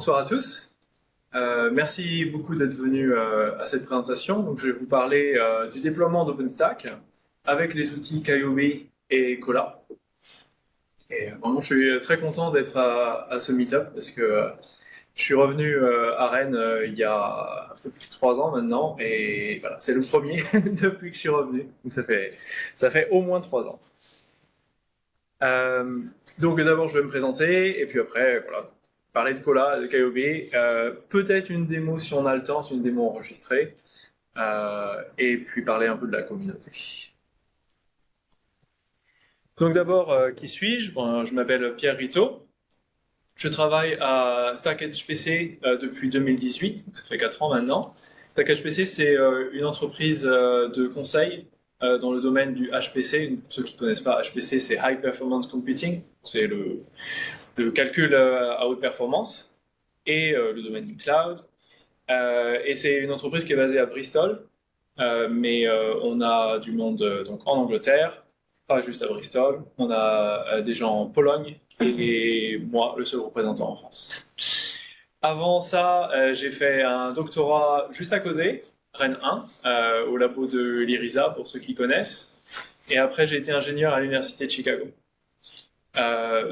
bonsoir à tous. Merci beaucoup d'être venus à cette présentation. Donc, je vais vous parler du déploiement d'OpenStack avec les outils Kyobe et Kola. Et vraiment, je suis très content d'être à ce meet-up parce que je suis revenu à Rennes il y a un peu plus de 3 ans maintenant et voilà, c'est le premier depuis que je suis revenu. Donc, ça fait au moins 3 ans. Euh, donc d'abord, je vais me présenter et puis après, voilà, parler de Kola, de Kyobe, peut-être une démo si on a le temps, c'est une démo enregistrée, et puis parler un peu de la communauté. Donc d'abord, qui suis-je? Bon, je m'appelle Pierre Rito. Je travaille à Stack HPC depuis 2018, donc ça fait 4 ans maintenant. Stack HPC, c'est une entreprise de conseil dans le domaine du HPC. Pour ceux qui ne connaissent pas, HPC, c'est High Performance Computing. C'est le calcul à haute performance et le domaine du cloud. Et c'est une entreprise qui est basée à Bristol, mais on a du monde donc en Angleterre, pas juste à Bristol. On a des gens en Pologne et moi, le seul représentant en France. Avant ça, j'ai fait un doctorat juste à côté, Rennes 1, au labo de l'IRISA, pour ceux qui connaissent. Et après, j'ai été ingénieur à l'université de Chicago.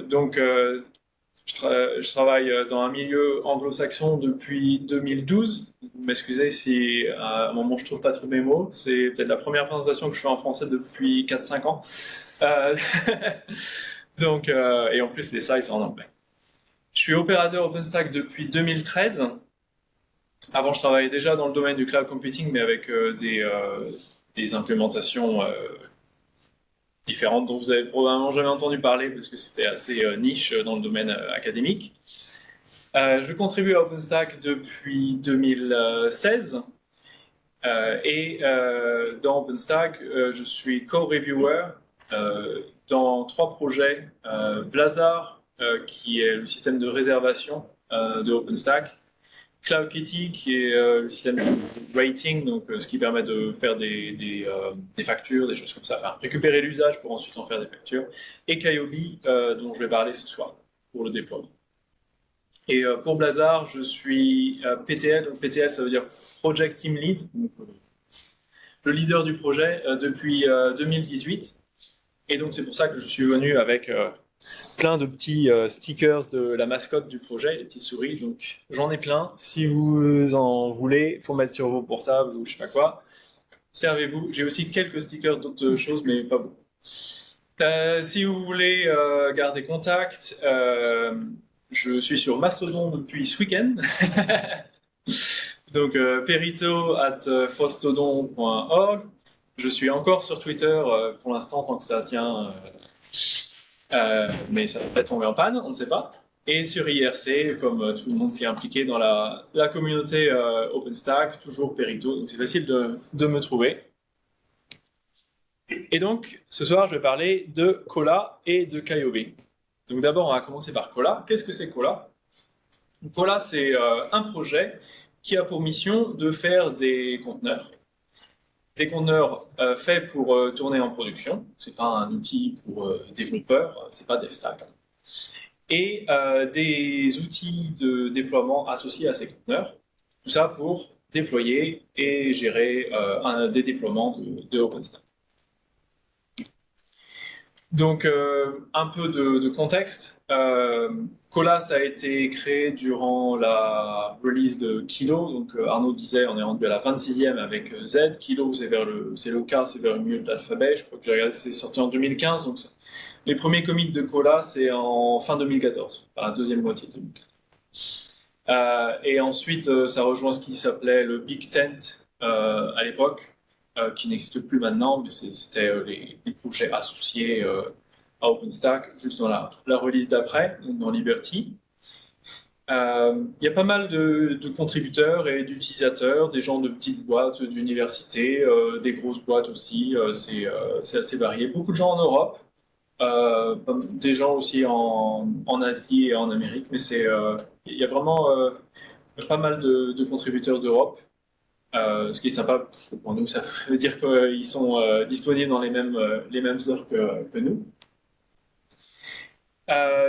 Donc, je travaille dans un milieu anglo-saxon depuis 2012. Vous m'excusez si à un moment je trouve pas trop mes mots. C'est peut-être la première présentation que je fais en français depuis 4-5 ans. Euh, donc, et en plus, les slides sont en anglais. Je suis opérateur OpenStack depuis 2013. Avant, je travaillais déjà dans le domaine du cloud computing, mais avec des implémentations différentes dont vous avez probablement jamais entendu parler parce que c'était assez niche dans le domaine académique. Je contribue à OpenStack depuis 2016 et dans OpenStack, je suis co-reviewer dans 3 projets. Blazar, qui est le système de réservation de OpenStack. CloudKitty, qui est le système de rating, donc ce qui permet de faire des factures, des choses comme ça, enfin récupérer l'usage pour ensuite en faire des factures. Et Kyobe, dont je vais parler ce soir pour le déploiement. Et pour Blazar, je suis PTL, donc PTL ça veut dire Project Team Lead, donc, le leader du projet depuis 2018. Et donc c'est pour ça que je suis venu avec plein de petits stickers de la mascotte du projet, les petites souris. Donc j'en ai plein. Si vous en voulez, pour mettre sur vos portables ou je sais pas quoi, servez-vous. J'ai aussi quelques stickers d'autres choses, mais pas beaucoup. Si vous voulez garder contact, je suis sur Mastodon depuis ce week-end. Donc perito@fostodon.org. Je suis encore sur Twitter pour l'instant tant que ça tient, mais ça va peut-être tomber en panne, on ne sait pas. Et sur IRC, comme tout le monde qui est impliqué dans la communauté OpenStack, toujours Perito, donc c'est facile de me trouver. Et donc, ce soir, je vais parler de Kola et de Kyobe. Donc d'abord, on va commencer par Kola. Qu'est-ce que c'est Kola? Kola, c'est un projet qui a pour mission de faire des conteneurs. Des conteneurs faits pour tourner en production. C'est pas un outil pour développeurs, c'est pas DevStack. Et des outils de déploiement associés à ces conteneurs. Tout ça pour déployer et gérer des déploiements de OpenStack. Donc, un peu de contexte. Colas a été créé durant la release de Kilo. Donc, Arnaud disait, on est rendu à la 26e avec Z. Kilo, c'est le K, c'est vers le milieu de l'alphabet. Je crois que c'est sorti en 2015. Donc, les premiers commits de Colas, c'est en fin 2014, enfin, la deuxième moitié de 2014. Et ensuite, ça rejoint ce qui s'appelait le Big Tent à l'époque. Qui n'existe plus maintenant, mais c'était les projets associés à OpenStack, juste dans la release d'après, dans Liberty. Il y a pas mal de contributeurs et d'utilisateurs, des gens de petites boîtes, d'universités, des grosses boîtes aussi, c'est assez varié. Beaucoup de gens en Europe, des gens aussi en Asie et en Amérique, mais il y a vraiment pas mal de contributeurs d'Europe. Ce qui est sympa, parce que pour nous, ça veut dire qu'ils sont disponibles dans les mêmes heures que nous.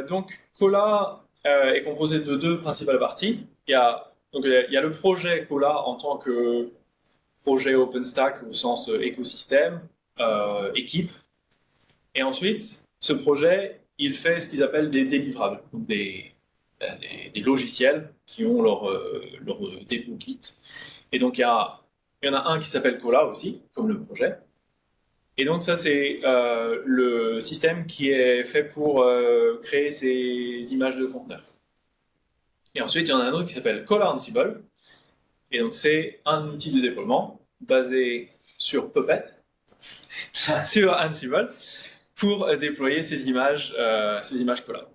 Donc, Kola, est composé de deux principales parties. Il y a le projet Cola en tant que projet OpenStack au sens écosystème, équipe. Et ensuite, ce projet, il fait ce qu'ils appellent des délivrables, donc des logiciels qui ont leur dépôt kit. Et donc, il y en a un qui s'appelle Cola aussi, comme le projet. Et donc, ça, c'est le système qui est fait pour créer ces images de conteneurs. Et ensuite, il y en a un autre qui s'appelle Cola Ansible. Et donc, c'est un outil de déploiement basé sur Puppet, sur Ansible, pour déployer ces images Cola.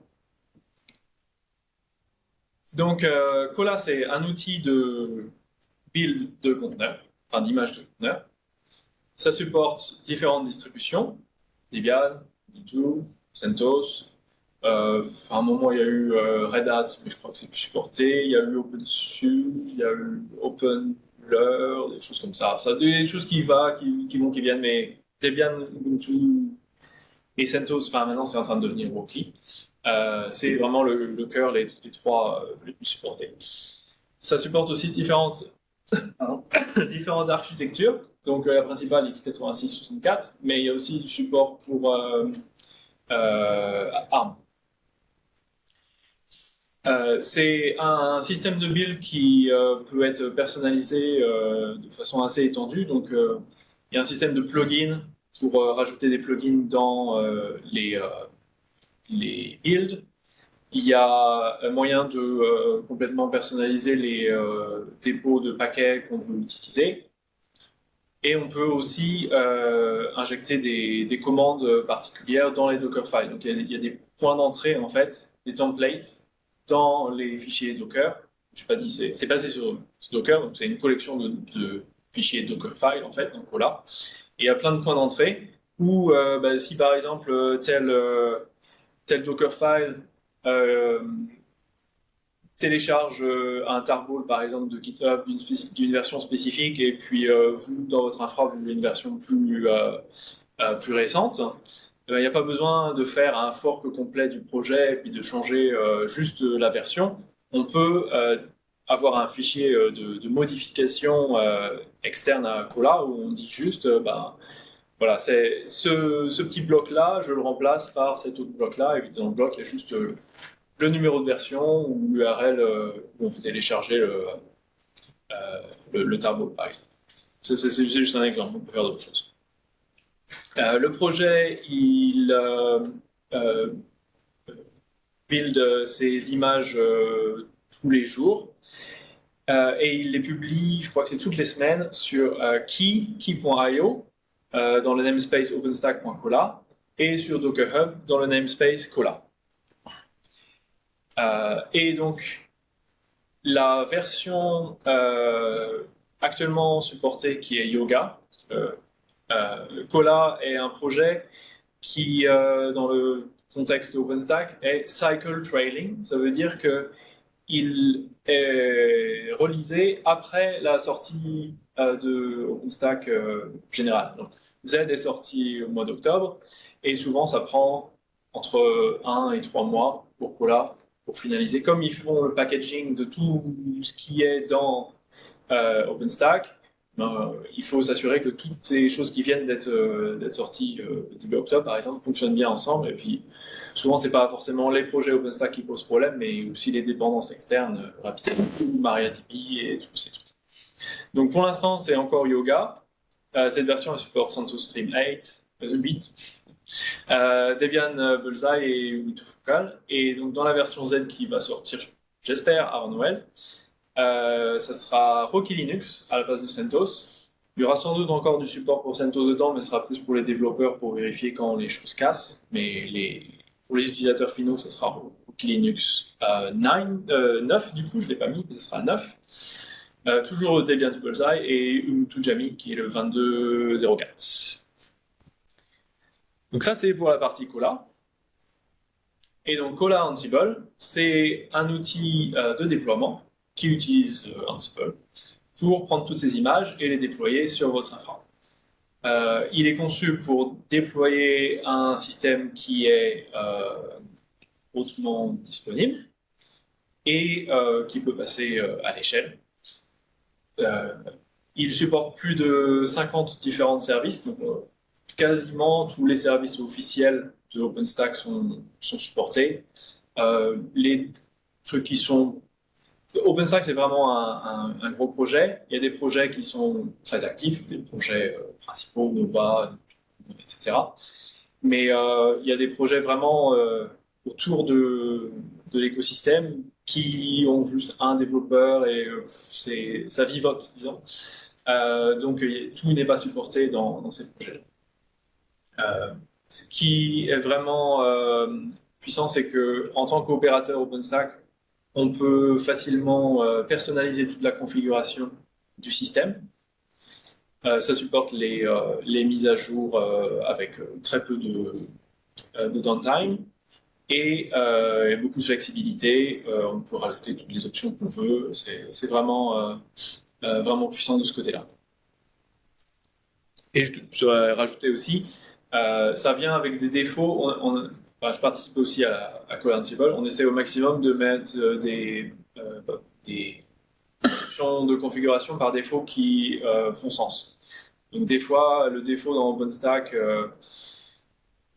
Donc, Cola, c'est un outil de build de conteneurs, enfin d'image de conteneurs. Ça supporte différentes distributions, Debian, Ubuntu, CentOS. À un moment, il y a eu Red Hat, mais je crois que c'est plus supporté. Il y a eu OpenSUSE, il y a eu OpenLR, des choses comme ça. Ça des choses qui vont, qui viennent, mais Debian, Ubuntu et CentOS, enfin maintenant c'est en train de devenir Wookie. C'est vraiment le cœur, les trois les plus supportés. Ça supporte aussi différentes architectures. Donc la principale x86-64, mais il y a aussi du support pour ARM. C'est un système de build qui peut être personnalisé de façon assez étendue. Donc il y a un système de plugins pour rajouter des plugins dans les builds. Il y a un moyen de complètement personnaliser les dépôts de paquets qu'on veut utiliser. Et on peut aussi injecter des commandes particulières dans les Dockerfiles. Donc il y a des points d'entrée, en fait, des templates dans les fichiers Docker. Je n'ai pas dit, c'est basé sur Docker, donc c'est une collection de fichiers Dockerfile, en fait, donc voilà. Et il y a plein de points d'entrée où, si par exemple, tel Dockerfile télécharge un tarball par exemple de GitHub d'une version spécifique et puis vous dans votre infra vous voulez une version plus récente, il n'y a pas besoin de faire un fork complet du projet et puis de changer juste la version. On peut avoir un fichier de modification externe à Cola où on dit juste voilà, c'est ce petit bloc-là, je le remplace par cet autre bloc-là, et dans le bloc, il y a juste le numéro de version ou l'URL où on peut télécharger le tarball, par exemple. C'est juste un exemple, on peut faire d'autres choses. Le projet, il build ses images tous les jours et il les publie, je crois que c'est toutes les semaines, sur key.io dans le namespace openstack.cola et sur Docker Hub dans le namespace Cola. Et donc, la version actuellement supportée qui est Yoga, Cola est un projet qui, dans le contexte OpenStack, est cycle trailing. Ça veut dire qu'il est relisé après la sortie de OpenStack général. Donc, Z est sorti au mois d'octobre et souvent ça prend entre 1 et 3 mois pour Cola pour finaliser. Comme ils font le packaging de tout ce qui est dans OpenStack, il faut s'assurer que toutes ces choses qui viennent d'être sorties début octobre, par exemple, fonctionnent bien ensemble. Et puis, souvent, c'est pas forcément les projets OpenStack qui posent problème, mais aussi les dépendances externes, RapidMQ, MariaDB et tous ces trucs. Donc, pour l'instant, c'est encore Yoga. Cette version, elle supporte CentOS Stream 8, Debian Bullseye et Ubuntu Focal. Et donc, dans la version Z qui va sortir, j'espère, avant Noël, ça sera Rocky Linux à la place de CentOS. Il y aura sans doute encore du support pour CentOS dedans, mais ce sera plus pour les développeurs pour vérifier quand les choses cassent. Mais pour les utilisateurs finaux, ça sera Rocky Linux 9, du coup, je ne l'ai pas mis, mais ce sera 9. Toujours Debian Bullseye et Ubuntu Jammy qui est le 22.04. Donc ça, c'est pour la partie Cola. Et donc Cola Ansible, c'est un outil de déploiement qui utilise Ansible pour prendre toutes ces images et les déployer sur votre infra. Il est conçu pour déployer un système qui est hautement disponible. et qui peut passer à l'échelle. Il supporte plus de 50 différents services, donc quasiment tous les services officiels de OpenStack sont supportés. Les trucs qui sont... OpenStack, c'est vraiment un gros projet. Il y a des projets qui sont très actifs, des projets principaux, Nova, etc. Mais il y a des projets vraiment autour de l'écosystème qui ont juste un développeur et ça vivote, disons. Donc tout n'est pas supporté dans ces projets. Ce qui est vraiment puissant, c'est que en tant qu'opérateur OpenStack, on peut facilement personnaliser toute la configuration du système. Ça supporte les mises à jour avec très peu de downtime et beaucoup de flexibilité. On peut rajouter toutes les options qu'on veut. C'est vraiment, vraiment puissant de ce côté-là. Et je dois rajouter aussi, ça vient avec des défauts. Enfin, je participe aussi à Code Ansible. On essaie au maximum de mettre des options de configuration par défaut qui font sens. Donc des fois, le défaut dans OpenStack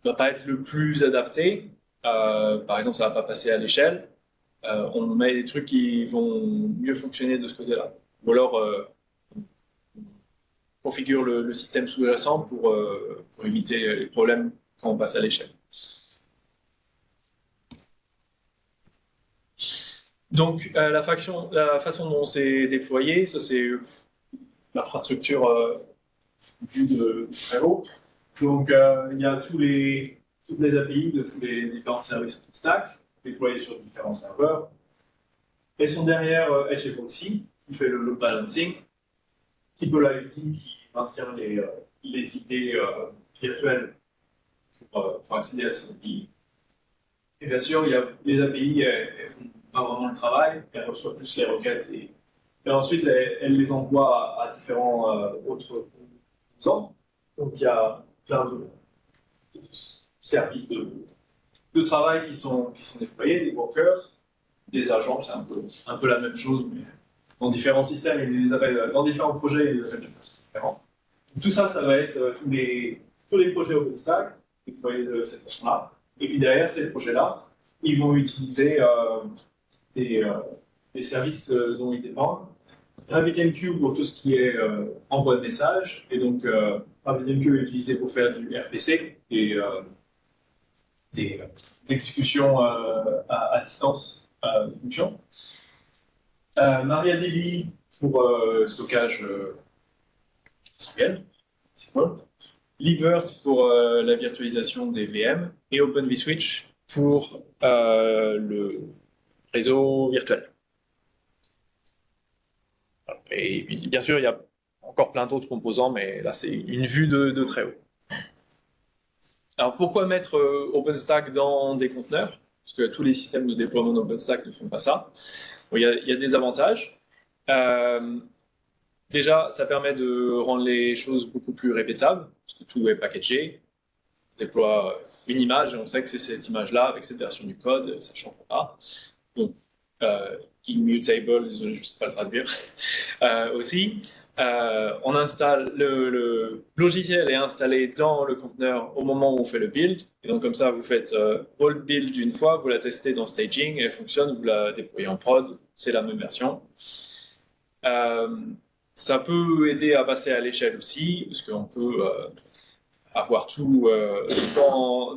va pas être le plus adapté. Par exemple, ça va pas passer à l'échelle. On met des trucs qui vont mieux fonctionner de ce côté-là. Ou alors, on configure le système sous-jacent pour éviter les problèmes quand on passe à l'échelle. Donc, la façon dont c'est déployé, ça c'est l'infrastructure vue de très haut. Donc, il y a toutes les API de tous les différents services OpenStack déployés sur différents serveurs. Elles sont derrière Edge Proxy, qui fait le load balancing, Keepolity qui maintient les IP virtuelles pour accéder à ces API. Et bien sûr, il y a les API, elles font pas vraiment le travail, elles reçoivent plus les requêtes et ensuite elles les envoient à différents autres composants. Donc il y a plein de services de travail qui sont déployés, des workers, des agents, c'est un peu la même chose, mais dans différents systèmes, ils les appellent, dans différents projets, ils les appellent de façon différente. Donc, tout ça, ça va être tous les projets OpenStack déployés de cette façon-là. Et puis derrière ces projets-là, ils vont utiliser des services dont ils dépendent. RabbitMQ pour tout ce qui est envoi de messages. Et donc, RabbitMQ est utilisé pour faire du RPC et des exécutions à distance de fonctions. MariaDB pour stockage SQL, Libvirt pour la virtualisation des VM et Open vSwitch pour le réseau virtuel. Et bien sûr, il y a encore plein d'autres composants, mais là, c'est une vue de très haut. Alors, pourquoi mettre OpenStack dans des conteneurs? Parce que tous les systèmes de déploiement d'OpenStack ne font pas ça. Bon, il y a des avantages. Déjà, ça permet de rendre les choses beaucoup plus répétables, parce que tout est packagé. On déploie une image et on sait que c'est cette image-là, avec cette version du code, ça ne change pas. Donc, immutable, désolé, je ne sais pas le traduire, aussi. On installe le logiciel est installé dans le conteneur au moment où on fait le build. Et donc, comme ça, vous faites all build une fois, vous la testez dans staging, elle fonctionne, vous la déployez en prod, c'est la même version. Ça peut aider à passer à l'échelle aussi, parce qu'on peut avoir tout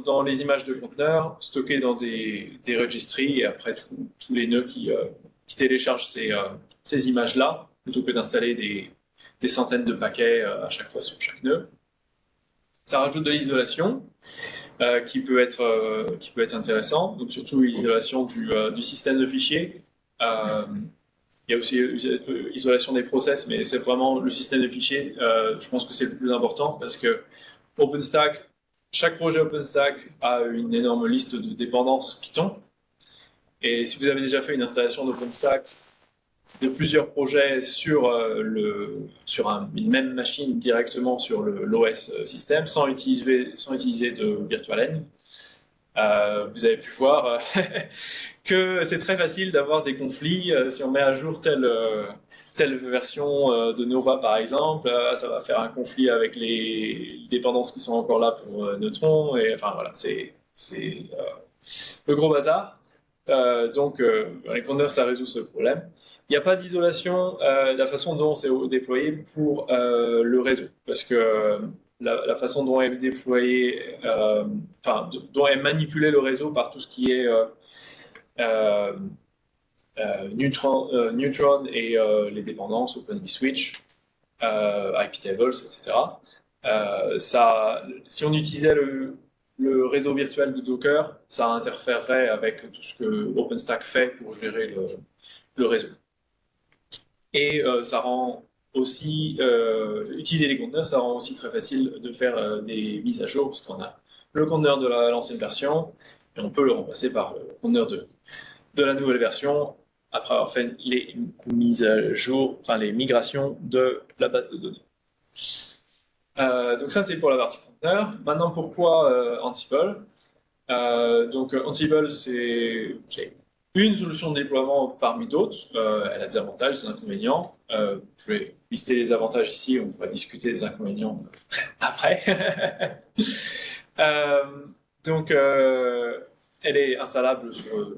dans les images de conteneurs, stocké dans des registries, et après tous les nœuds qui téléchargent ces images-là, plutôt que d'installer des centaines de paquets à chaque fois sur chaque nœud. Ça rajoute de l'isolation, qui peut être intéressant, donc surtout l'isolation du système de fichiers. Il y a aussi isolation des process, mais c'est vraiment le système de fichiers. Je pense que c'est le plus important parce que OpenStack, chaque projet OpenStack a une énorme liste de dépendances Python. Et si vous avez déjà fait une installation d'OpenStack de plusieurs projets sur une même machine directement sur l'OS système, sans utiliser de virtualen, Vous avez pu voir que c'est très facile d'avoir des conflits si on met à jour telle version de Nova par exemple, ça va faire un conflit avec les dépendances qui sont encore là pour Neutron, et enfin voilà, c'est le gros bazar. Donc les conteneurs, ça résout ce problème. Il n'y a pas d'isolation de la façon dont c'est déployé pour le réseau, parce que la façon dont est déployé, enfin, dont est manipulé le réseau par tout ce qui est euh, Neutron et les dépendances, Open vSwitch, IP tables, etc. Si on utilisait le réseau virtuel de Docker, ça interférerait avec tout ce que OpenStack fait pour gérer le réseau. Et ça rend aussi, utiliser les conteneurs, ça rend aussi très facile de faire des mises à jour, parce qu'on a le conteneur de l'ancienne version, et on peut le remplacer par le conteneur de la nouvelle version, après avoir fait les mises à jour, enfin les migrations de la base de données. Donc ça c'est pour la partie conteneur. Maintenant pourquoi Ansible? Donc Ansible c'est une solution de déploiement parmi d'autres. Elle a des avantages, des inconvénients. Je vais lister les avantages ici, on va discuter des inconvénients après. euh, donc elle est installable sur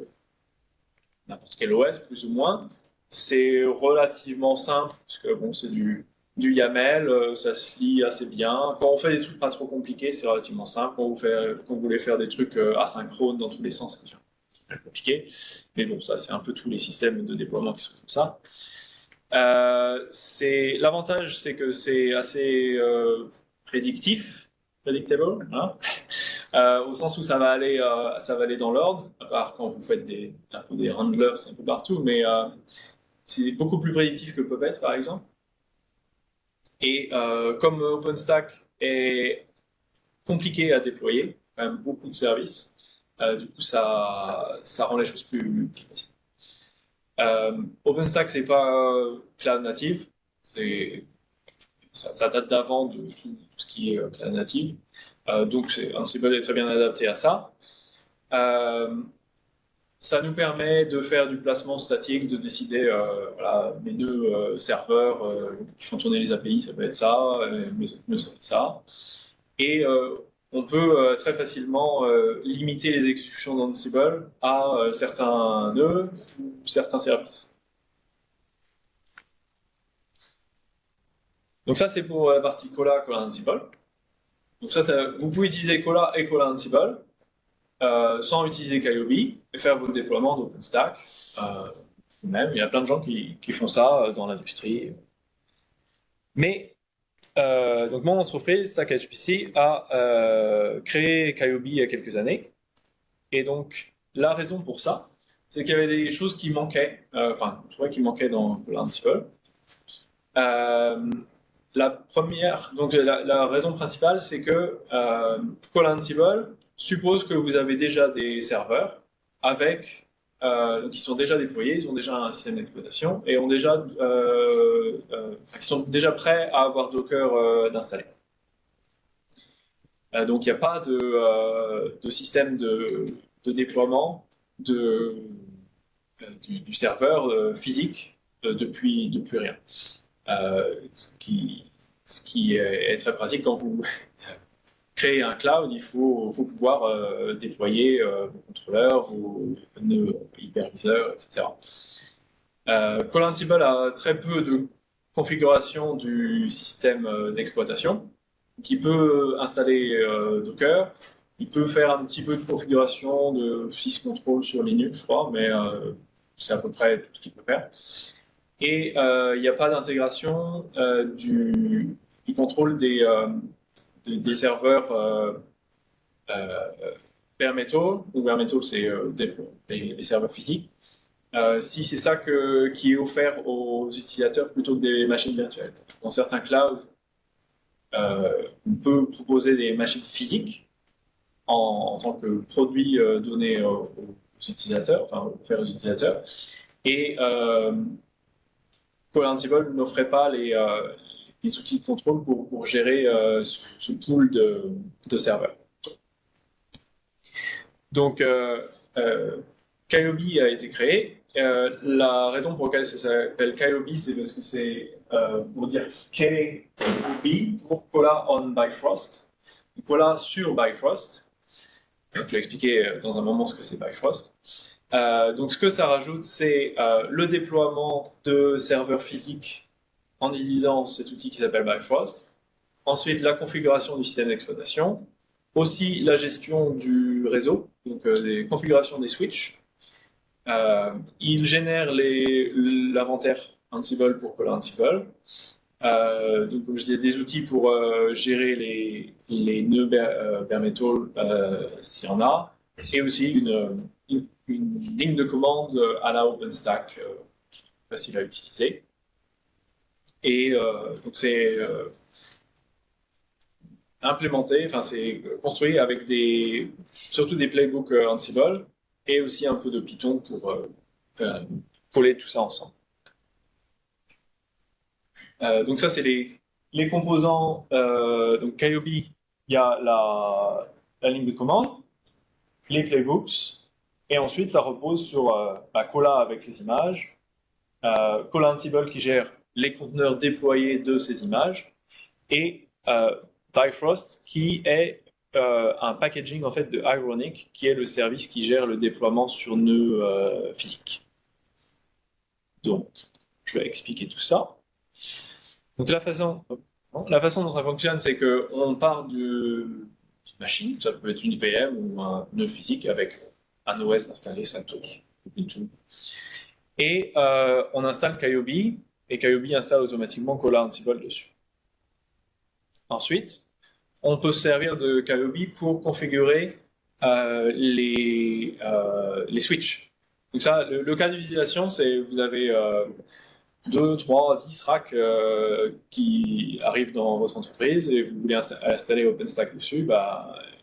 n'importe quel OS plus ou moins. C'est relativement simple, parce que bon, c'est du YAML, ça se lit assez bien. Quand on fait des trucs pas trop compliqués, c'est relativement simple. Quand vous voulez faire des trucs asynchrones dans tous les sens, c'est compliqué. Mais bon, ça, c'est un peu tous les systèmes de déploiement qui sont comme ça. L'avantage, c'est que c'est assez prédictif, predictable, hein, au sens où ça va aller dans l'ordre, à part quand vous faites un peu des handlers un peu partout, mais c'est beaucoup plus prédictif que Puppet, par exemple. Et comme OpenStack est compliqué à déployer, quand même beaucoup de services, du coup ça rend les choses plus faciles. OpenStack, c'est pas cloud native, ça date d'avant de tout ce qui est cloud native, donc Ansible est très bien adapté à ça. Ça nous permet de faire du placement statique, de décider, voilà, mes deux serveurs qui font tourner les API, ça peut être ça, mes autres nœuds, ça peut être ça. Et on peut très facilement limiter les exécutions d'Ansible à certains nœuds ou certains services. Donc ça, c'est pour la partie Cola Ansible. Donc vous pouvez utiliser Cola et Cola Ansible sans utiliser Kyobe et faire votre déploiement d'OpenStack. Même, il y a plein de gens qui font ça dans l'industrie. Mais donc mon entreprise, Stack HPC, a créé Kyobe il y a quelques années. Et donc la raison pour ça, c'est qu'il y avait des choses qui manquaient, enfin, je trouvais qui manquaient dans l'Ansible. La première, donc la raison principale, c'est que Ansible suppose que vous avez déjà des serveurs avec qui sont déjà déployés, ils ont déjà un système d'exploitation et qui sont déjà prêts à avoir Docker d'installer. Donc il n'y a pas de système de déploiement du serveur physique depuis rien. Ce qui est très pratique quand vous créez un cloud, il faut pouvoir déployer vos contrôleurs, vos nœuds hyperviseurs, etc. Ansible a très peu de configuration du système d'exploitation, qui peut installer Docker, il peut faire un petit peu de configuration de syscontrol sur Linux, je crois, mais c'est à peu près tout ce qu'il peut faire. Et il n'y a pas d'intégration du contrôle des serveurs bare metal, ou bare metal c'est les serveurs physiques, si c'est ça qui est offert aux utilisateurs plutôt que des machines virtuelles. Dans certains clouds, on peut proposer des machines physiques en tant que produit donné aux utilisateurs, enfin offert aux utilisateurs, et Ansible n'offrait pas les outils de contrôle pour gérer ce pool de serveurs. Donc, Kyobi a été créé. La raison pour laquelle ça s'appelle Kyobi, c'est parce que c'est pour dire K-O-B pour Cola on Bifrost. Cola sur Bifrost. Je vais expliquer dans un moment ce que c'est Bifrost. Donc, ce que ça rajoute, c'est le déploiement de serveurs physiques en utilisant cet outil qui s'appelle Bifrost. Ensuite, la configuration du système d'exploitation. Aussi, la gestion du réseau, donc des configurations des switches. Il génère l'inventaire Ansible pour Cola Ansible. Donc, comme je disais, des outils pour gérer les nœuds bare metal s'il y en a, et aussi une ligne de commande à la OpenStack facile à utiliser. Et donc c'est implémenté, enfin c'est construit avec surtout des playbooks Ansible et aussi un peu de Python pour coller tout ça ensemble. Donc ça c'est les composants. Donc Kyobe, il y a la ligne de commande, les playbooks, et ensuite ça repose sur Cola avec ses images, Cola Ansible qui gère les conteneurs déployés de ces images, et Bifrost qui est un packaging en fait de Ironic, qui est le service qui gère le déploiement sur nœuds physiques. Donc, je vais expliquer tout ça. Donc la façon dont ça fonctionne, c'est qu'on part d'une machine, ça peut être une VM ou un nœud physique avec un OS installé, CentOS, Ubuntu. Et on installe Kyobe, et Kyobe installe automatiquement Cola Ansible dessus. Ensuite, on peut se servir de Kyobe pour configurer les switches. Donc ça, le cas d'utilisation, c'est vous avez 2, 3, 10 racks qui arrivent dans votre entreprise et vous voulez installer OpenStack dessus,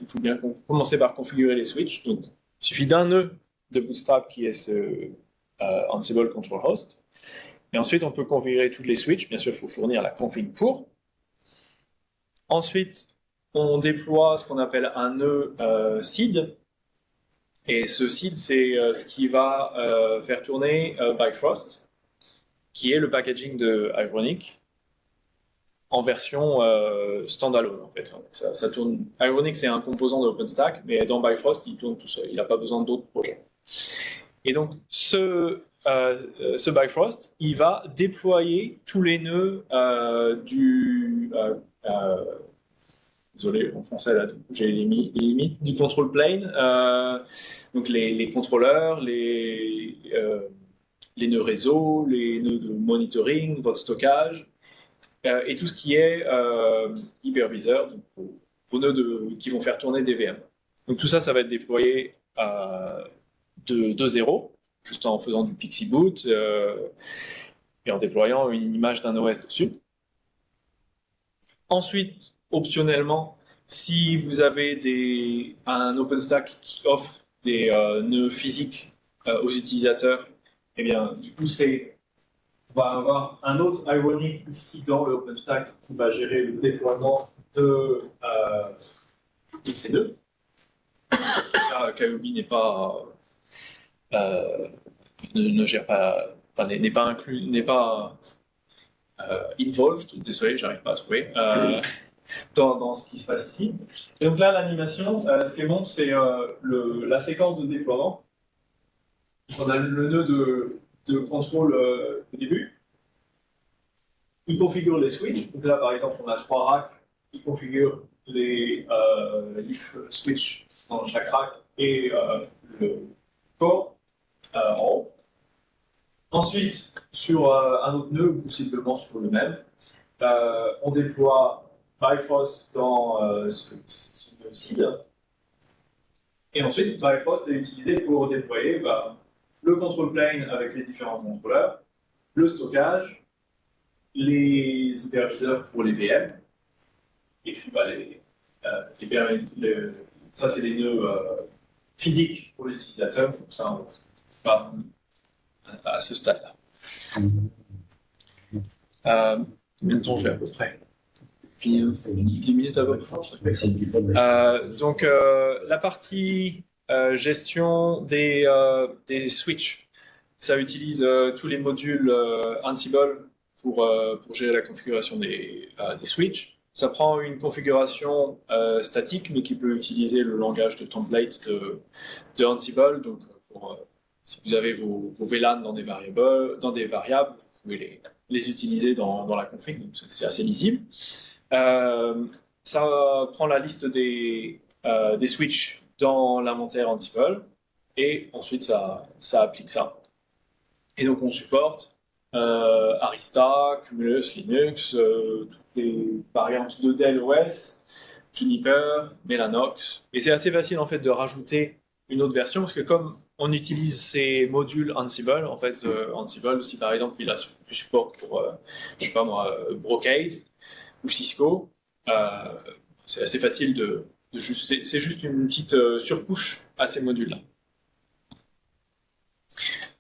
il faut bien commencer par configurer les switches. Donc, il suffit d'un nœud de Bootstrap qui est ce Ansible Control Host. Et ensuite, on peut configurer toutes les switches. Bien sûr, il faut fournir la config pour. Ensuite, on déploie ce qu'on appelle un nœud seed. Et ce seed, c'est ce qui va faire tourner Bifrost, qui est le packaging de Ironic, en version standalone en fait. Ça tourne. Ironic, c'est un composant de OpenStack, mais dans Bifrost, il tourne tout seul. Il n'a pas besoin d'autres projets. Et donc, ce Bifrost, il va déployer tous les nœuds désolé, en français, là, j'ai les limites du control plane. Donc, les contrôleurs, les nœuds réseau, les nœuds de monitoring, votre stockage, et tout ce qui est hyperviseur, donc vos nœuds qui vont faire tourner des VM. Donc, tout ça, ça va être déployé de zéro, juste en faisant du Pixie Boot et en déployant une image d'un OS dessus. Ensuite, optionnellement, si vous avez un OpenStack qui offre des nœuds physiques aux utilisateurs, eh bien, du coup, on va avoir un autre Ironic ici dans le OpenStack qui va gérer le déploiement de ces nœuds. Ça, Kyobe ne gère pas, n'est pas inclus, n'est pas involved, désolé, j'arrive pas à trouver, dans ce qui se passe ici. Et donc là, l'animation, ce qui est bon, c'est la séquence de déploiement. On a le nœud de contrôle au début. Il configure les switches. Donc là, par exemple, on a 3 racks qui configurent les leaf switch dans chaque rack et le core en haut. Ensuite, sur un autre nœud, ou possiblement sur le même, on déploie Bifrost dans ce nœud seed. Et ensuite, Bifrost est utilisé pour déployer le control plane avec les différents contrôleurs, le stockage, les hyperviseurs pour les VM, et puis ça c'est les nœuds physiques pour les utilisateurs, donc ça on va à ce stade-là. Combien de temps j'ai à peu près? 10 minutes à peu près. Donc la partie gestion des switches. Ça utilise tous les modules Ansible pour gérer la configuration des switches. Ça prend une configuration statique, mais qui peut utiliser le langage de template de Ansible. Donc, si vous avez vos VLAN dans des variables, vous pouvez les utiliser dans la config, donc c'est assez lisible. Ça prend la liste des switches dans l'inventaire Ansible, et ensuite ça applique ça. Et donc on supporte Arista, Cumulus, Linux, toutes les variantes de Dell OS, Juniper, Mellanox. Et c'est assez facile en fait de rajouter une autre version, parce que comme on utilise ces modules Ansible, en fait Ansible, si par exemple il a du support pour, je sais pas moi, Brocade ou Cisco, c'est assez facile c'est juste une petite surcouche à ces modules-là.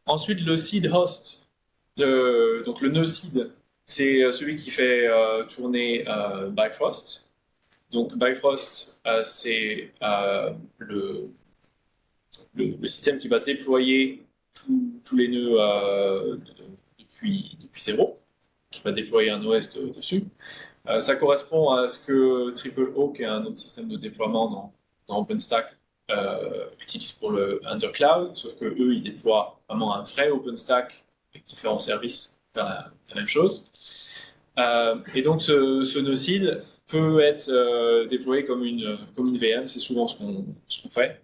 Ensuite, le seed host, donc le nœud seed, c'est celui qui fait tourner Bifrost. Donc Bifrost, c'est le système qui va déployer tous les nœuds depuis zéro, qui va déployer un OS dessus. Ça correspond à ce que TripleO, qui est un autre système de déploiement dans OpenStack, utilise pour le Undercloud, sauf que eux, ils déploient vraiment un vrai OpenStack avec différents services pour faire la même chose. Et donc, ce nœud seed peut être déployé comme une VM, c'est souvent ce qu'on fait.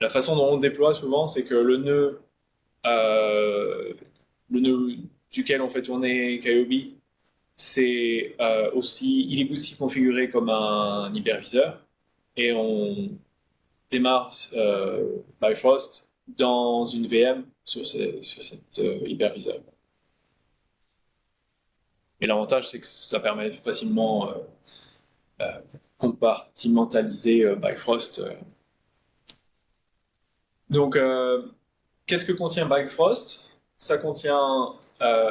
La façon dont on déploie souvent, c'est que le nœud duquel on fait tourner Kyobi, il est aussi configuré comme un hyperviseur, et on démarre Bifrost dans une VM sur cet hyperviseur. Et l'avantage, c'est que ça permet facilement compartimentaliser Bifrost. Donc, qu'est-ce que contient Bifrost? Ça contient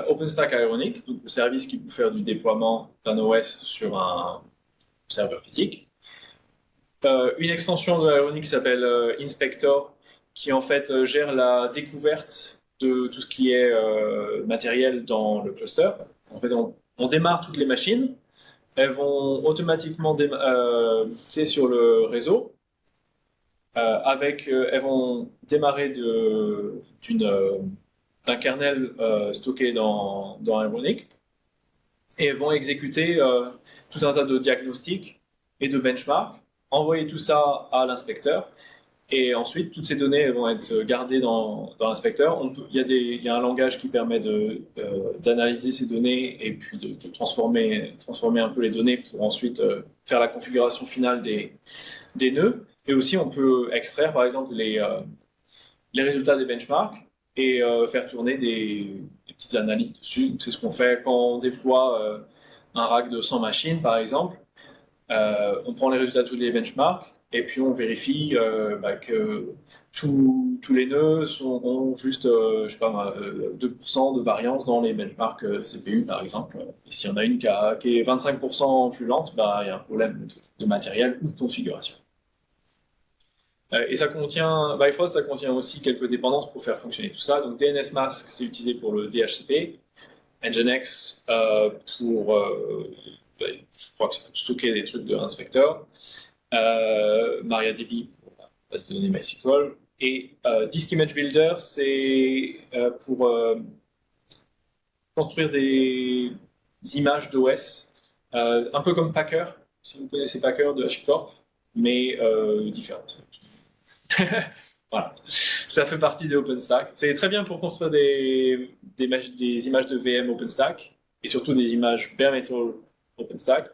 OpenStack Ironic, donc le service qui peut faire du déploiement d'un OS sur un serveur physique. Une extension de Ironic qui s'appelle Inspector, qui en fait gère la découverte de tout ce qui est matériel dans le cluster. En fait, on démarre toutes les machines, elles vont automatiquement monter sur le réseau. Elles vont démarrer d'un kernel stocké dans Ironic, et elles vont exécuter tout un tas de diagnostics et de benchmarks, envoyer tout ça à l'inspecteur, et ensuite toutes ces données vont être gardées dans l'inspecteur. Il y a un langage qui permet d'analyser ces données et puis de transformer un peu les données pour ensuite faire la configuration finale des nœuds. Et aussi, on peut extraire, par exemple, les résultats des benchmarks et faire tourner des petites analyses dessus. C'est ce qu'on fait quand on déploie un rack de 100 machines, par exemple. On prend les résultats de tous les benchmarks et puis on vérifie que tous les nœuds ont juste je sais pas, 2% de variance dans les benchmarks CPU, par exemple. Et s'il y en a une qui est 25% plus lente, il y a un problème de matériel ou de configuration. Et Bifrost, ça contient aussi quelques dépendances pour faire fonctionner tout ça. Donc DNSMask, c'est utilisé pour le DHCP. Nginx je crois que c'est pour stocker des trucs de l'inspecteur. MariaDB pour la base de données MySQL. Et Disk Image Builder, c'est pour construire des images d'OS, un peu comme Packer, si vous connaissez Packer de HashiCorp, mais différentes. Voilà. Ça fait partie de OpenStack. C'est très bien pour construire des images de VM OpenStack, et surtout des images bare metal OpenStack.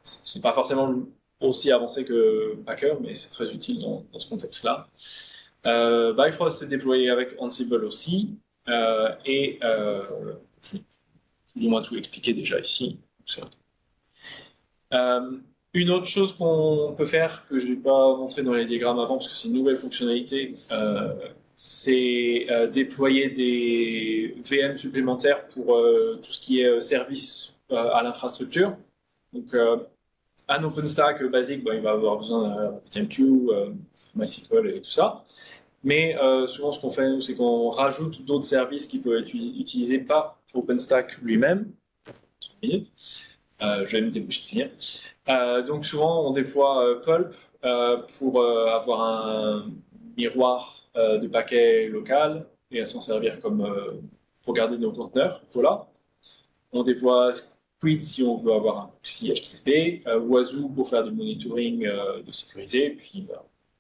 C'est pas forcément aussi avancé que Packer, mais c'est très utile dans ce contexte-là. Bifrost est déployé avec Ansible aussi, et je vais plus ou moins tout expliquer déjà ici. Une autre chose qu'on peut faire, que je n'ai pas montré dans les diagrammes avant, parce que c'est une nouvelle fonctionnalité, c'est déployer des VM supplémentaires pour tout ce qui est service à l'infrastructure. Donc, un OpenStack basique, il va avoir besoin d'un RabbitMQ, MySQL et tout ça. Mais souvent, ce qu'on fait, nous, c'est qu'on rajoute d'autres services qui peuvent être utilisés par OpenStack lui-même. 30 minutes. Je vais me déboucher de finir. Donc souvent, on déploie Pulp pour avoir un miroir de paquets local et à s'en servir comme pour garder nos conteneurs. Voilà. On déploie Squid si on veut avoir un proxy HTTP, Wazoo pour faire du monitoring de sécurité, puis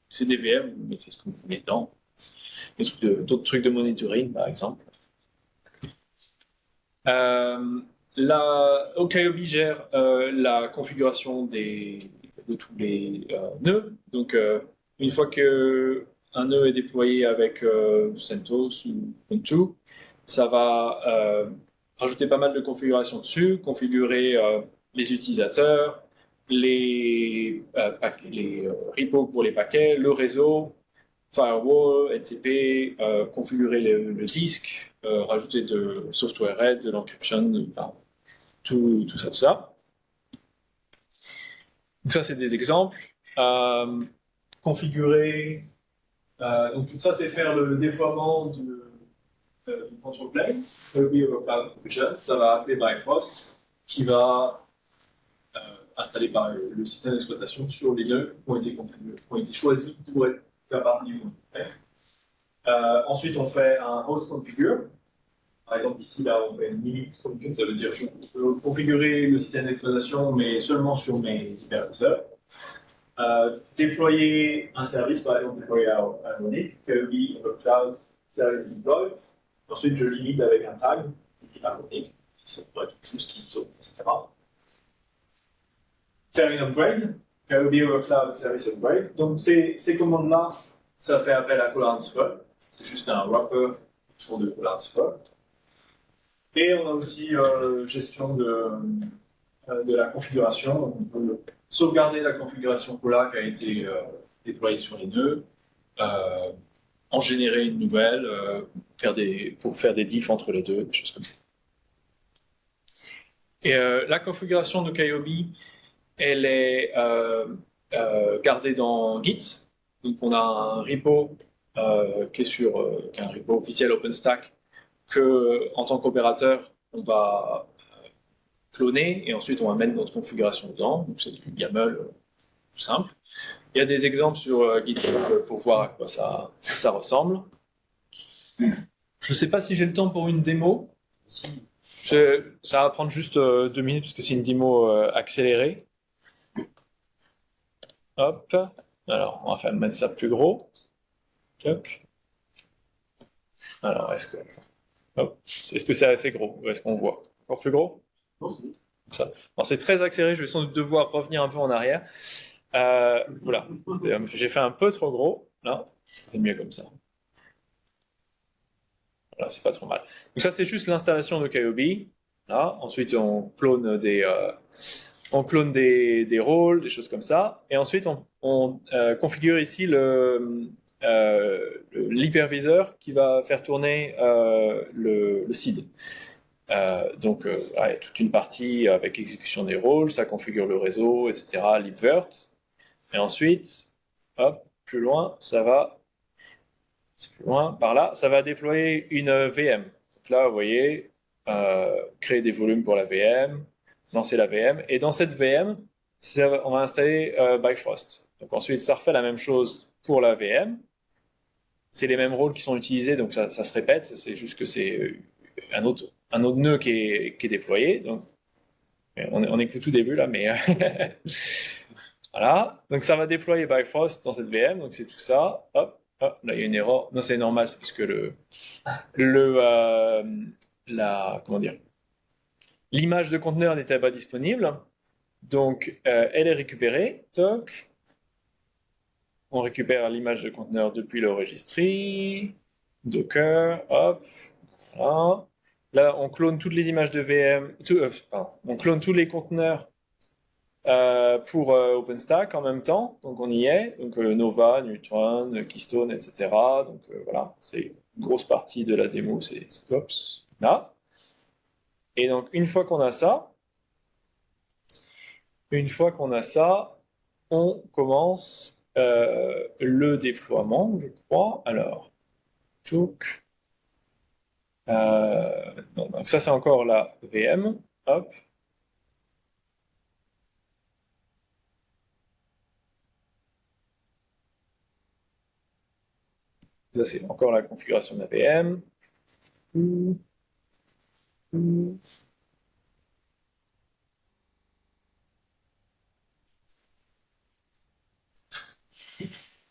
c'est des VM, vous mettez ce que vous voulez dedans. D'autres trucs de monitoring, par exemple. OKOB gère la configuration de tous les nœuds. Donc, une fois qu'un nœud est déployé avec CentOS ou Ubuntu, ça va rajouter pas mal de configurations dessus, configurer les utilisateurs, les repos pour les paquets, le réseau, firewall, NTP, configurer le disque, rajouter de software RAID, de l'encryption, tout ça, tout ça. Donc ça, c'est des exemples. Configurer, donc ça, c'est faire le déploiement du control plane, Ruby over Cloud Fusion. Ça va appeler Bifrost, qui va installer le système d'exploitation sur les nœuds qui ont été choisis pour faire partie du control plane. Ensuite, on fait un host configure. Par exemple, ici, là, on fait une limite configure. Ça veut dire je veux configurer le système d'exploitation, mais seulement sur mes hyperviseurs. Déployer un service, par exemple, déployer Harmonic, Ruby Cloud Service Deploy. Ensuite, je limite avec un tag, Harmonic, si ça pourrait être juste Keystone, etc. Faire une upgrade, Ruby Cloud Service Upgrade. Donc, ces commandes-là, ça fait appel à Collar Ansible. C'est juste un wrapper autour de Collar Ansible. Et on a aussi gestion de la configuration. On peut sauvegarder la configuration Collar qui a été déployée sur les nœuds, en générer une nouvelle, pour faire des diffs entre les deux, des choses comme ça. Et la configuration de KOB, elle est gardée dans Git. Donc on a un repo qui est un repo officiel OpenStack que, en tant qu'opérateur, on va cloner et ensuite on va mettre notre configuration dedans. Donc c'est du YAML tout simple. Il y a des exemples sur GitHub pour voir à quoi ça ressemble. Je ne sais pas si j'ai le temps pour une démo. Ça va prendre juste 2 minutes parce que c'est une démo accélérée. Hop. Alors, on va mettre ça plus gros. Toc. Alors, est-ce que c'est assez gros? Est-ce qu'on voit? Encore plus gros? Ça. Bon, c'est très accéléré, je vais sans doute devoir revenir un peu en arrière. Voilà. J'ai fait un peu trop gros. Là, c'est mieux comme ça. Voilà, c'est pas trop mal. Donc ça, c'est juste l'installation de KOB. Là, ensuite, on clone des rôles, des choses comme ça. Et ensuite, on configure ici l'hyperviseur qui va faire tourner le SID. Donc, il y a toute une partie avec exécution des rôles, ça configure le réseau, etc., libvirt. Et ensuite, hop, plus loin, c'est plus loin, par là, ça va déployer une VM. Donc là, vous voyez, créer des volumes pour la VM, lancer la VM, et dans cette VM, on va installer Bifrost. Donc ensuite, ça refait la même chose pour la VM. C'est les mêmes rôles qui sont utilisés, donc ça se répète, c'est juste que c'est un autre nœud qui est déployé. Donc, on est que tout début là, mais voilà. Donc ça va déployer Bifrost dans cette VM, donc c'est tout ça. Hop, hop, là il y a une erreur. Non, c'est normal, c'est parce que comment dire, l'image de conteneur n'était pas disponible. Donc elle est récupérée. Toc. On récupère l'image de conteneur depuis le registry. Docker, hop, voilà. Là, on clone toutes les images de VM, on clone tous les conteneurs pour OpenStack en même temps, donc on y est, donc Nova, Neutron, Keystone, etc. Donc voilà, c'est une grosse partie de la démo, c'est là. Et donc une fois qu'on a ça, une fois qu'on a ça, on commence le déploiement, je crois. Alors, tchouk. Non, donc ça, c'est encore la VM. Hop. Ça, c'est encore la configuration de la VM.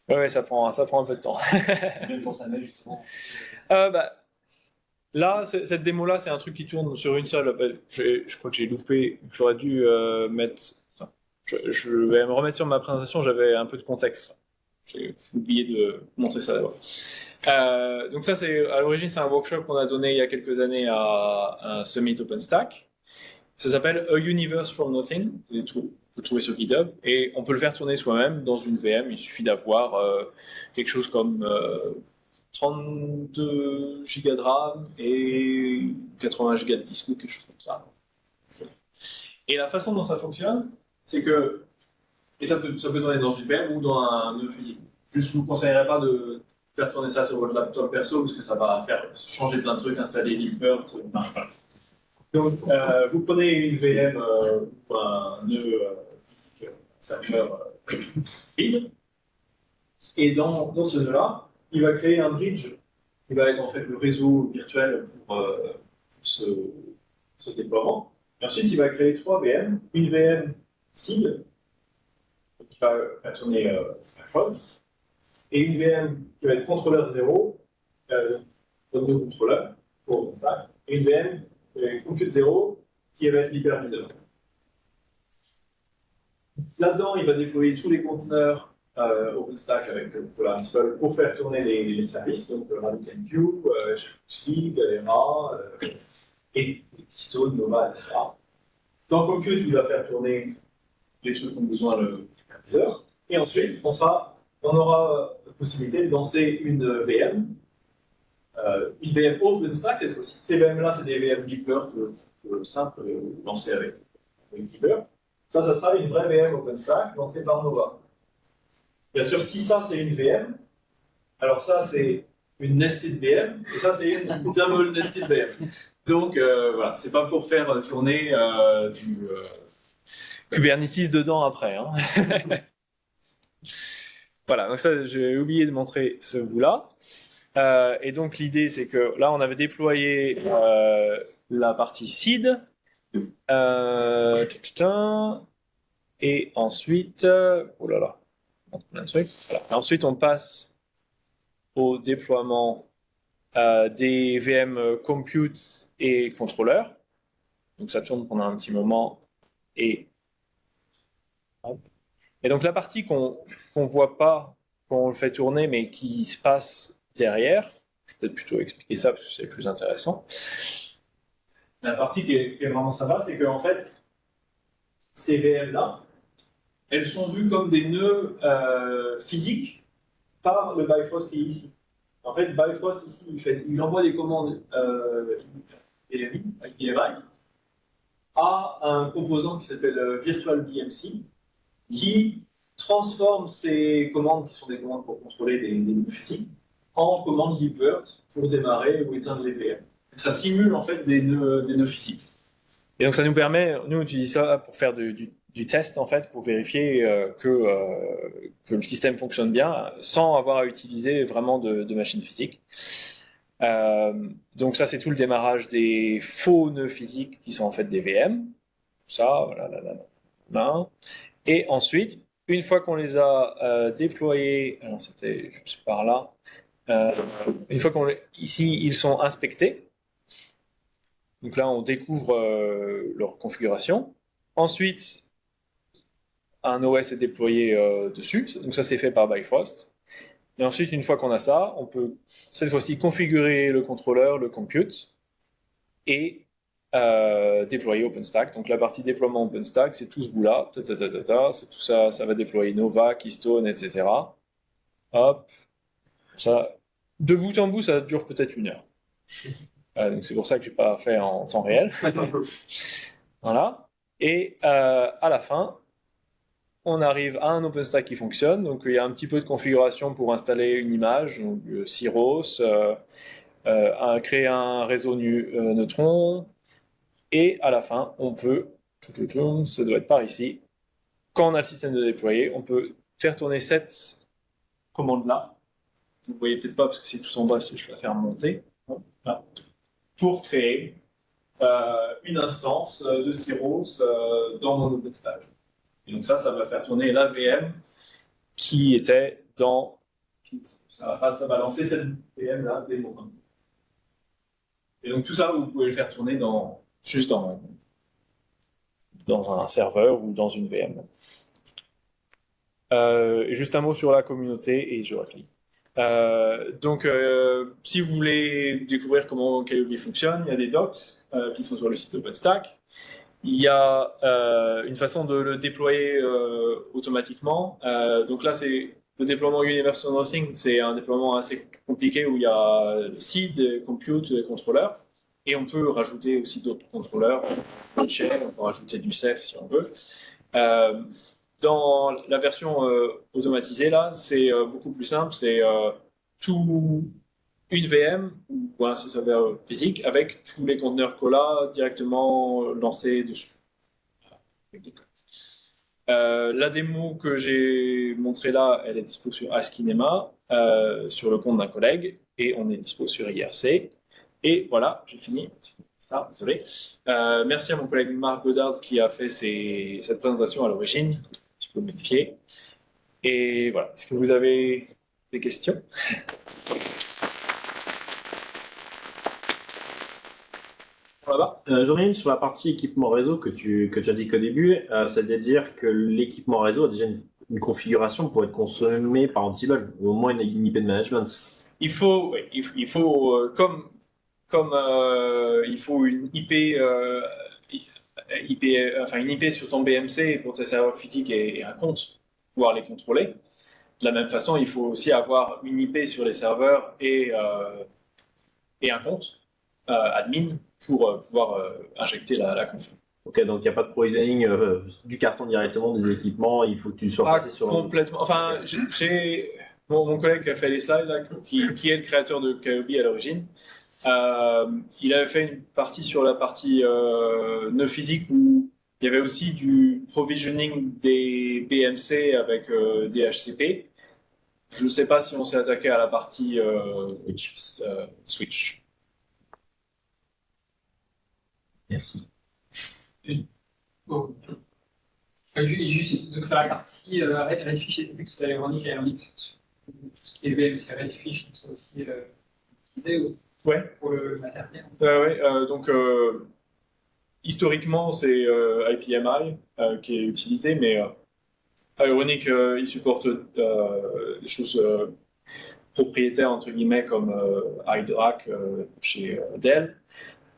Ouais, ça prend un peu de temps. Combien de temps ça met justement? Bah, là, cette démo-là, c'est un truc qui tourne sur une seule. Je crois que j'ai loupé. J'aurais dû mettre. Enfin, je vais me remettre sur ma présentation. J'avais un peu de contexte. J'ai oublié de montrer ça d'abord. Donc ça, à l'origine, c'est un workshop qu'on a donné il y a quelques années à un Summit OpenStack. Ça s'appelle A Universe from Nothing. Vous pouvez le trouver sur GitHub. Et on peut le faire tourner soi-même dans une VM. Il suffit d'avoir quelque chose comme 32 Go de RAM et 80 Go de disque ou quelque chose comme ça. Et la façon dont ça fonctionne, c'est que, et ça peut tourner dans une VM ou dans un nœud physique. Juste, je vous conseillerais pas de faire tourner ça sur votre laptop perso parce que ça va faire changer plein de trucs, installer Libvirt. Voilà. Donc, vous prenez une VM ou un nœud physique, serveur vide, et dans ce nœud-là, il va créer un bridge qui va être en fait le réseau virtuel pour ce déploiement. Et ensuite, il va créer 3 VM, une VM seed, qui va faire tourner Firefox, et une VM qui va être contrôleur 0, donc deux contrôleurs pour OpenStack, et une VM compute 0 qui va être l'hyperviseur. Là-dedans, il va déployer tous les conteneurs OpenStack avec Ansible pour faire tourner les services, donc RabbitMQ, Jacuzzi, Galera, et Keystone, Nova, etc. Dans Compute, il va faire tourner les trucs qui ont besoin de l'hyperviseur. Et ensuite, on aura la possibilité de lancer une VM OpenStack cette fois-ci. Ces VM-là, c'est des VM Libvirt simples lancées avec Libvirt. Ça sera une vraie VM OpenStack lancée par Nova. Bien sûr, si ça c'est une VM, alors ça c'est une nested VM, et ça c'est une double nested VM. Donc voilà, c'est pas pour faire tourner du Kubernetes dedans après. Hein. Voilà, donc ça j'ai oublié de montrer ce bout-là. Et donc l'idée c'est que là on avait déployé la partie seed. Et ensuite, oh là là, plein de trucs. Voilà. Et ensuite on passe au déploiement des VM compute et contrôleur. Donc ça tourne pendant un petit moment et donc la partie qu'on voit pas quand on le fait tourner mais qui se passe derrière, je vais peut-être plutôt expliquer ça parce que c'est plus intéressant. La partie qui est vraiment sympa, c'est qu'en fait, ces VM-là, elles sont vues comme des nœuds physiques par le Bifrost qui est ici. En fait, Bifrost ici, il envoie des commandes ELMI à un composant qui s'appelle VirtualBMC, qui transforme ces commandes, qui sont des commandes pour contrôler des nœuds physiques, en commandes libvirt pour démarrer ou éteindre les VM. Donc ça simule en fait des nœuds physiques. Et donc ça nous permet, nous on utilise ça pour faire du test en fait, pour vérifier que le système fonctionne bien, sans avoir à utiliser vraiment de machines physiques. Donc ça c'est tout le démarrage des faux nœuds physiques qui sont en fait des VM. Tout ça, voilà, là. Et ensuite, une fois qu'on les a déployés, alors c'était juste par là, une fois ici ils sont inspectés. Donc là, on découvre leur configuration. Ensuite, un OS est déployé dessus. Donc ça, c'est fait par Bifrost. Et ensuite, une fois qu'on a ça, on peut cette fois-ci configurer le contrôleur, le compute, et déployer OpenStack. Donc la partie déploiement OpenStack, c'est tout ce bout-là. C'est tout ça, ça va déployer Nova, Keystone, etc. Hop. Ça, de bout en bout, ça dure peut-être 1 heure. Donc c'est pour ça que j'ai pas fait en temps réel. Voilà. Et à la fin, on arrive à un OpenStack qui fonctionne. Donc, il y a un petit peu de configuration pour installer une image, donc Syros, créer un réseau neutron, et à la fin, on peut, ça doit être par ici, quand on a le système de déployer, on peut faire tourner cette commande-là. Vous ne voyez peut-être pas parce que c'est tout en bas, si je vais la faire monter. Là. Pour créer une instance de Syros dans mon OpenStack. Et donc ça va faire tourner la VM qui était dans... Ça va lancer cette VM là dès le moment. Et donc tout ça, vous pouvez le faire tourner juste dans un serveur ou dans une VM. Juste un mot sur la communauté et je finis. Donc, si vous voulez découvrir comment KOB fonctionne, il y a des docs qui sont sur le site OpenStack. Il y a une façon de le déployer automatiquement. Donc là, c'est le déploiement Universal Nothing. C'est un déploiement assez compliqué où il y a seed, compute, contrôleur. Et on peut rajouter aussi d'autres contrôleurs, d'autres shell, on peut rajouter du Ceph si on veut. Dans la version automatisée, là, c'est beaucoup plus simple. C'est une VM ou un serveur physique avec tous les conteneurs Cola directement lancés dessus. La démo que j'ai montrée là, elle est dispo sur Askinema, sur le compte d'un collègue, et on est dispo sur IRC. Et voilà, j'ai fini. Ça, désolé. Merci à mon collègue Marc Godard qui a fait cette présentation à l'origine. Tu peux modifier. Et voilà. Est-ce que vous avez des questions? Voilà. J'en ai une sur la partie équipement réseau que tu as dit qu'au début, c'est-à-dire que l'équipement réseau a déjà une configuration pour être consommé par Ansible, ou au moins une IP de management. Il faut comme il faut une IP, enfin une IP sur ton BMC pour tes serveurs physiques et un compte, pouvoir les contrôler. De la même façon, il faut aussi avoir une IP sur les serveurs et un compte admin pour pouvoir injecter la config. Ok, donc il n'y a pas de provisioning du carton directement des équipements, il faut que tu sois passé sur... Complètement. Enfin, j'ai mon collègue qui a fait les slides, là, qui est le créateur de KOB à l'origine. Il avait fait une partie sur la partie nœud physique où il y avait aussi du provisioning des BMC avec DHCP. Je ne sais pas si on s'est attaqué à la partie switch. Merci. Bon. Juste donc, faire la partie Redfish, vu que c'est ironique, tout ce qui est VMC Redfish, donc ça aussi utilisé Ouais. pour le matériel. Donc historiquement c'est IPMI qui est utilisé, mais Ironic il supporte des choses propriétaires entre guillemets comme iDRAC chez Dell.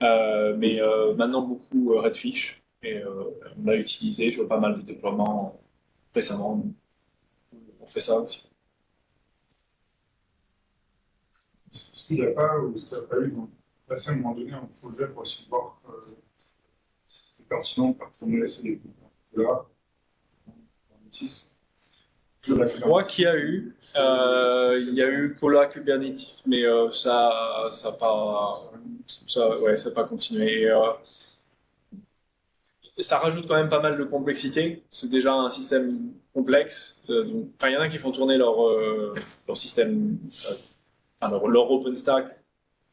Mais maintenant beaucoup Redfish et on l'a utilisé sur pas mal de déploiements récemment. On fait ça aussi. Est-ce qu'il n'y a pas, ou est-ce qu'il n'y a pas eu, passé à un moment donné, un projet pour essayer de voir si c'était pertinent de faire tourner ces développements-là en Kubernetes? Je crois qu'il y a eu, Cola Kubernetes, mais ça n'a pas continué. Ça rajoute quand même pas mal de complexité. C'est déjà un système complexe. Donc, il y en a qui font tourner leur système, leur OpenStack,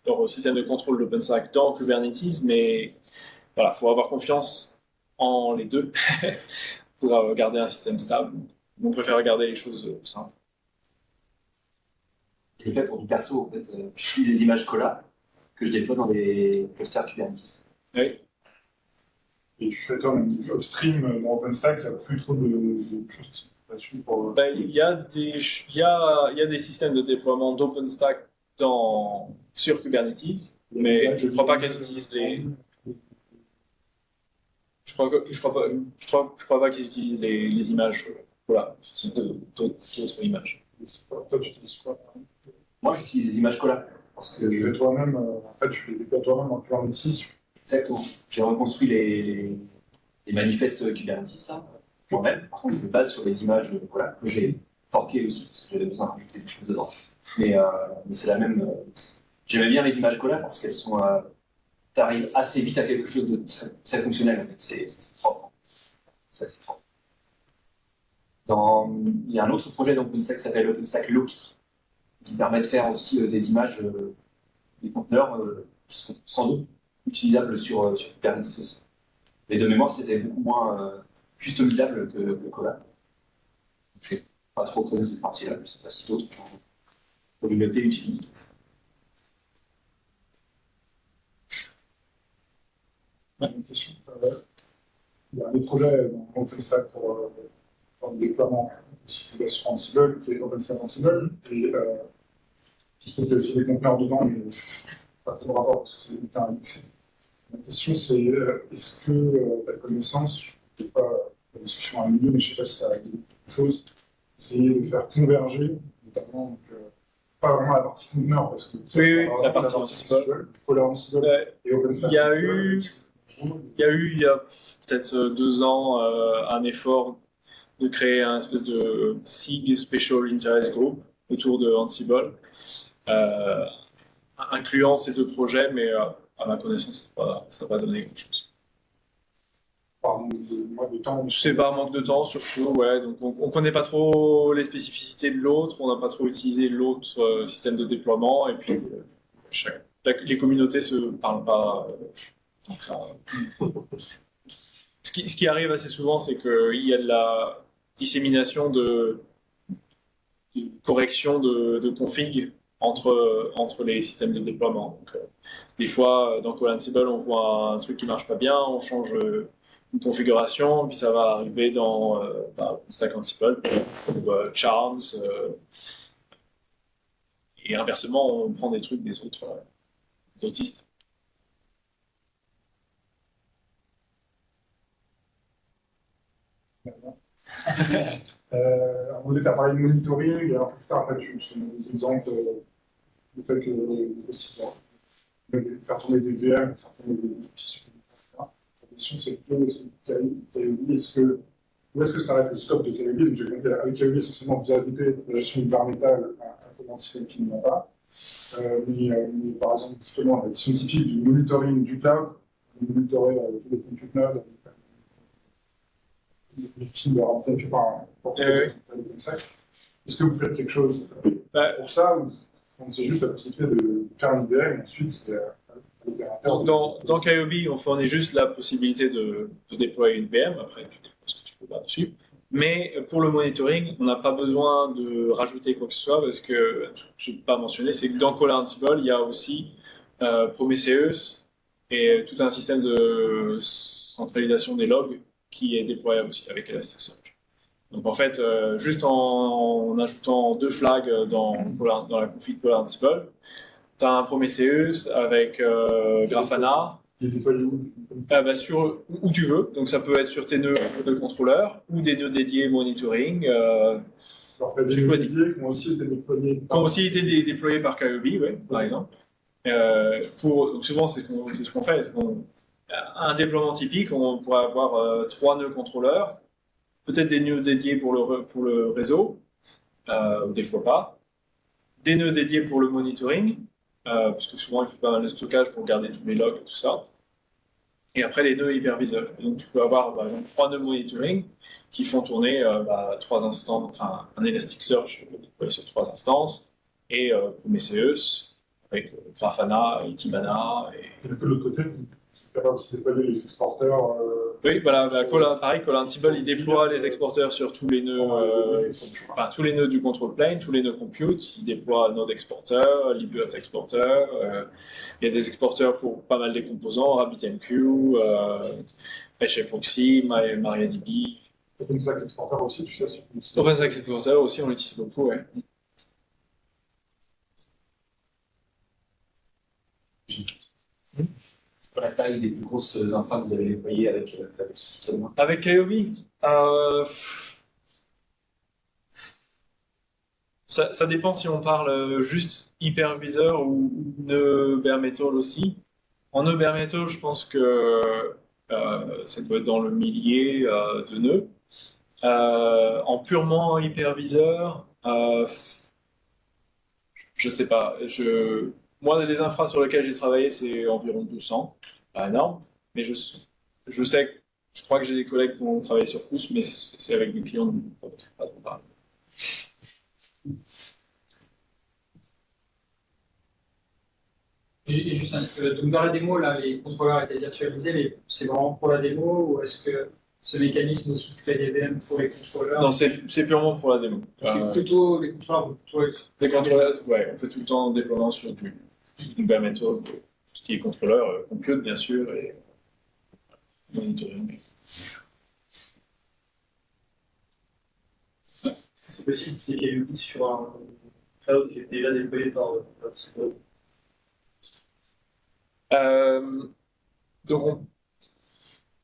leur système de contrôle d'OpenStack dans Kubernetes, mais voilà, faut avoir confiance en les deux pour garder un système stable. On préfère garder les choses simples. Je le fais pour du perso, en fait. J'utilise des images Cola que je déploie dans des clusters Kubernetes. Oui. Et tu fais toi même upstream dans OpenStack, il n'y a plus trop de choses là-dessus pour... Il y a des systèmes de déploiement d'OpenStack sur Kubernetes, mais je ne crois pas qu'elles utilisent les... Je crois pas qu'ils utilisent les images. Voilà, ils utilisent d'autres images. Toi, tu utilises quoi? Moi, j'utilise des images Cola. Parce que Tu fais toi-même, en fait, tu les déploies toi-même en Kubernetes. Exactement. J'ai reconstruit les manifestes Kubernetes là. moi-même. Par contre, je me base sur des images voilà, que j'ai forquées aussi, parce que j'avais besoin de rajouter des choses dedans. Mais c'est la même. J'aimais bien les images Cola parce qu'elles sont. Tu arrives assez vite à quelque chose de très fonctionnel. En fait. C'est propre. C'est assez propre. Il y a un autre projet d'OpenStack qui s'appelle OpenStack Loki, qui permet de faire aussi des images, des conteneurs qui sont sans doute utilisables sur Kubernetes aussi. Mais de mémoire, c'était beaucoup moins customisable que Cola. Je n'ai pas trop creusé cette partie-là, je ne sais pas si d'autres communautés l'utilisent. Une question. Il y a un autre projet dans OpenStack pour le déploiement d'utilisation Ansible, qui est OpenStack Ansible, et puisqu'il y a aussi des conteneurs dedans, mais pas trop de rapport parce que c'est des conteneurs indexés. La question c'est, est-ce que ta connaissance, je ne sais pas la discussion à un milieu, mais je ne sais pas si ça a dit quelque chose, essayer de faire converger, notamment, donc, pas vraiment la partie conteneur, parce que Oui, la partie Ansible. Ansible et OpenStack. Il y a peut-être 2 ans un effort de créer un espèce de SIG Special Interest Group autour de Ansible, incluant ces 2 projets, mais à ma connaissance, ça n'a pas donné grand-chose. Par manque de temps. C'est par manque de temps surtout, ouais. Donc on connaît pas trop les spécificités de l'autre, on n'a pas trop utilisé l'autre système de déploiement, et puis les communautés se parlent pas tant que ça. Ce qui arrive assez souvent, c'est qu'il y a de la dissémination de correction de config entre les systèmes de déploiement. Donc, des fois, dans Ansible, on voit un truc qui marche pas bien, on change une configuration, puis ça va arriver dans Stack Ansible, ou Charms, et inversement, on prend des trucs des autres systèmes. On voulait parler de monitoring, et un peu plus tard, après, tu donnes des exemples du fait que faire tourner des VM, faire tourner des outils supplémentaires. La question, c'est plutôt où est-ce que s'arrête le scope de KLB? Donc, j'ai compris avec KLB, essentiellement via l'IP, la gestion du bar métal, un potentiel qui ne va pas. Mais par exemple, justement, la question typique du monitoring du cloud, monitorer tous les compute nodes, les films de rentrer par comme ça. Est-ce que vous faites quelque chose pour ça ou c'est juste la possibilité de faire une VM et ensuite c'est dans KOB, on fournit juste la possibilité de déployer une VM, après tu déploies ce que tu veux dessus. Mais pour le monitoring, on n'a pas besoin de rajouter quoi que ce soit parce que je n'ai pas mentionné, c'est que dans Cola Ansible, il y a aussi Prometheus et tout un système de centralisation des logs qui est déployable aussi avec Elasticsearch. Donc en fait, juste en ajoutant 2 flags dans la config Cola Ansible, tu as un Prometheus avec Grafana. Il est déployé sur où tu veux. Donc ça peut être sur tes nœuds de contrôleur ou des nœuds dédiés monitoring. Tu choisis. Qui ont aussi été déployés par KOB, ouais, par exemple. Donc souvent, c'est ce qu'on fait. Un déploiement typique, on pourrait avoir 3 nœuds contrôleurs, peut-être des nœuds dédiés pour le réseau, des fois pas, des nœuds dédiés pour le monitoring, parce que souvent il faut pas mal de stockage pour garder tous les logs et tout ça, et après les nœuds hyperviseurs. Et donc tu peux avoir par exemple 3 nœuds monitoring qui font tourner 3 instances, enfin un Elasticsearch déployé sur 3 instances, et Prometheus avec Grafana et Kibana. Et de l'autre côté, capable aussi de déployer les exporteurs. Oui, voilà, pareil, Cola Ansible, il déploie les exporteurs sur tous les nœuds, tous les nœuds du control plane, tous les nœuds compute. Il déploie Node Exporter, Libvirt Exporter. Il y a des exporteurs pour pas mal des composants, RabbitMQ, HFOxy, MariaDB. OpenStack Exporter aussi, tu sais. OpenStack Exporter aussi, on l'utilise beaucoup, ouais. C'est quoi la taille des plus grosses infras que vous avez déployées avec ce système-là? Avec KOB ça dépend si on parle juste hyperviseur ou nœud bare metal aussi. En nœud bare metal, je pense que ça doit être dans le millier de nœuds. En purement hyperviseur, je sais pas. Moi, les infras sur lesquelles j'ai travaillé, c'est environ 200. Pas énorme, mais je sais, je crois que j'ai des collègues qui ont travaillé sur plus, mais c'est avec des clients, donc pas trop parler. Et juste donc dans la démo, là, les contrôleurs étaient virtualisés, mais c'est vraiment pour la démo ou est-ce que ce mécanisme aussi crée des VM pour les contrôleurs? Non, c'est purement pour la démo. C'est plutôt les contrôleurs vont plutôt être- Les contrôleurs, ouais, on fait tout le temps en déploiement sur du bare metal, tout ce qui est contrôleur, compute bien sûr, et monitoring. C'est possible, c'est qu'il y a eu sur un cloud qui est déjà déployé par Ansible. Donc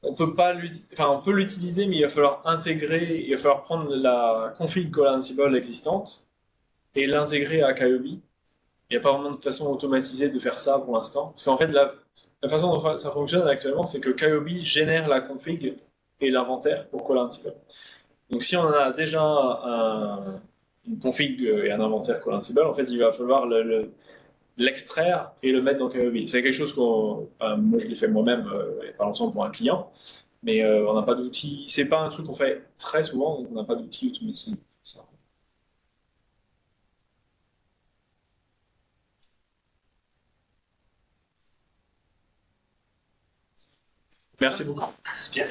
on peut pas enfin on peut l'utiliser, mais il va falloir intégrer, il va falloir prendre la config Call Ansible existante et l'intégrer à Kyobe. Il n'y a pas vraiment de façon automatisée de faire ça pour l'instant. Parce qu'en fait, la façon dont ça fonctionne actuellement, c'est que Kyobe génère la config et l'inventaire pour Call Ansible. Donc si on a déjà une config et un inventaire Call Ansible, en fait, il va falloir l'extraire et le mettre dans Kyobe. C'est quelque chose moi je l'ai fait moi-même il n'y a pas longtemps pour un client, mais on n'a pas d'outils. C'est pas un truc qu'on fait très souvent, donc on n'a pas d'outils automatisés pour faire ça. Merci beaucoup. C'est bien.